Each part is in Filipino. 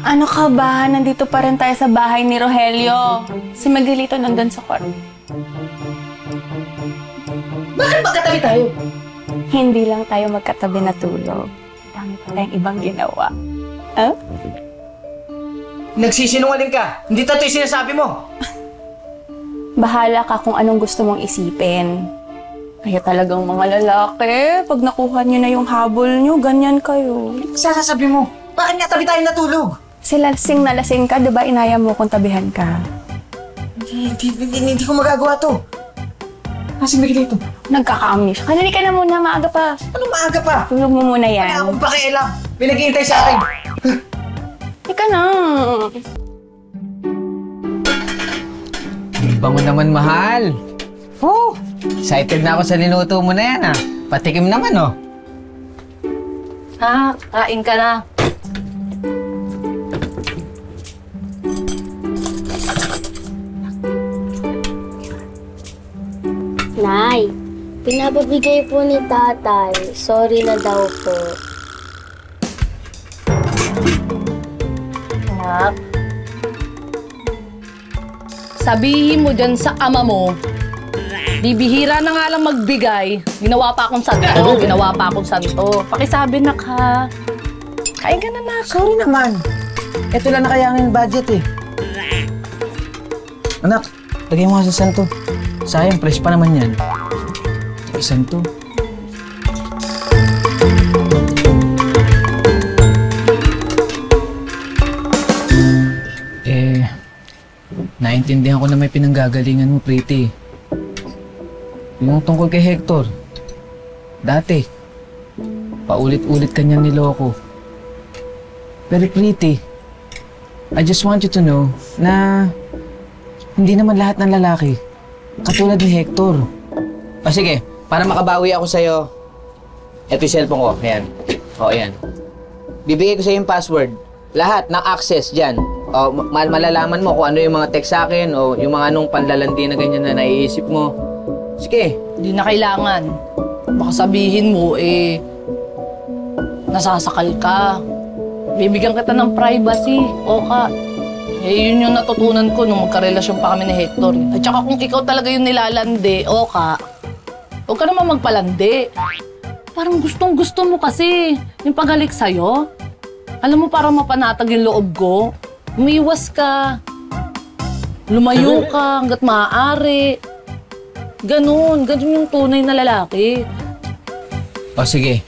Ano ka ba? Nandito pa rin tayo sa bahay ni Rogelio. Si Miguelito nandun sa kwarto. Bakit magkatabi tayo? Hindi lang tayo magkatabi na tulog. Dami pa tayong ibang ginawa. Huh? Nagsisinungaling ka. Hindi totoo yung sinasabi mo. Bahala ka kung anong gusto mong isipin. Kaya talagang mga lalaki, pag nakuha niyo na yung habol niyo, ganyan kayo. Sasasabi mo, bakit nga tabi tayo natulog? Si lasing na lasing ka, diba inaya mo kung tabihan ka? Hindi ko magagawa to. Kasi Miguelito. Nagkaka-amnesia. Kanali ka na muna, maaga pa. Anong maaga pa? Tulog mo muna yan. Wala akong pakialam. May nag-iintay sa akin. Ika na. Bango naman, mahal. Oh, excited na ako sa niluto mo na yan, ah. Patikim naman, oh. Kain ka na. Nay, pinapabigay po ni tatay. Sorry na daw po. Anak, sabihin mo dyan sa ama mo, bibihira na nga lang magbigay. Ginawa pa akong santo. Pakisabi na ka. Kain ka na, nak. Sorry naman. Ito lang nakayangin budget eh. Anak, lagay mo nga sa santo. Sayang, fresh pa naman yan. Santo. Naintindihan ko na may pinanggagalingan mo, Pretty. Yung tungkol kay Hector. Dati, paulit-ulit kanyang niloko. Pero Pretty, I just want you to know na hindi naman lahat ng lalaki katulad ni Hector. O sige, para makabawi ako sa'yo, eto yung cellphone ko. Ayan. O, ayan. Bibigay ko sa'yo yung password. Lahat ng access dyan. O, malalaman mo kung ano yung mga text sa akin o yung mga anong panlalandi na ganyan na naiisip mo. Sige. Hindi na kailangan. Baka sabihin mo, nasasakal ka. Bibigyan kita ng privacy. O ka. Yun yung natutunan ko nung magkarelasyon pa kami ni Hector. At saka kung ikaw talaga yung nilalandi, o ka, huwag ka naman magpalandi. Parang gustong-gusto mo kasi yung paghalik sa'yo. Alam mo, parang mapanatag yung loob ko. Umiwas ka. Lumayo ka hanggat maaari. Ganun yung tunay na lalaki. O sige,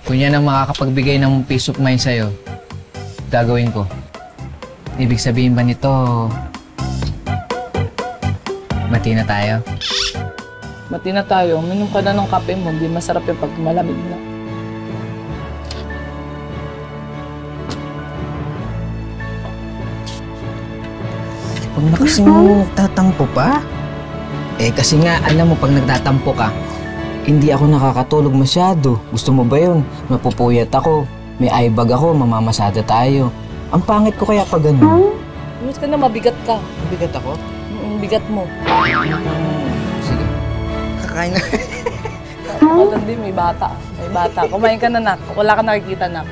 kung yan ang makakapagbigay ng peace of mind sa'yo, gagawin ko. Ibig sabihin ba nito, mati na tayo? Mati na tayo. Minom ka na ng kape mo. Hindi masarap yung pag malamig na. Huwag na kasing nagtatampo pa. Kasi nga, alam mo, pag nagtatampo ka, hindi ako nakakatulog masyado. Gusto mo ba yun? Mapupuyat ako. May eye bag ako, mamamasada tayo. Ang pangit ko kaya pag gano'n. Iwas ka na, mabigat ka. Mabigat ako? Bigat mo. Sige. Kakain na. Kalandi, may bata. Kumain ka na, nak. Wala ka nakikita, nak.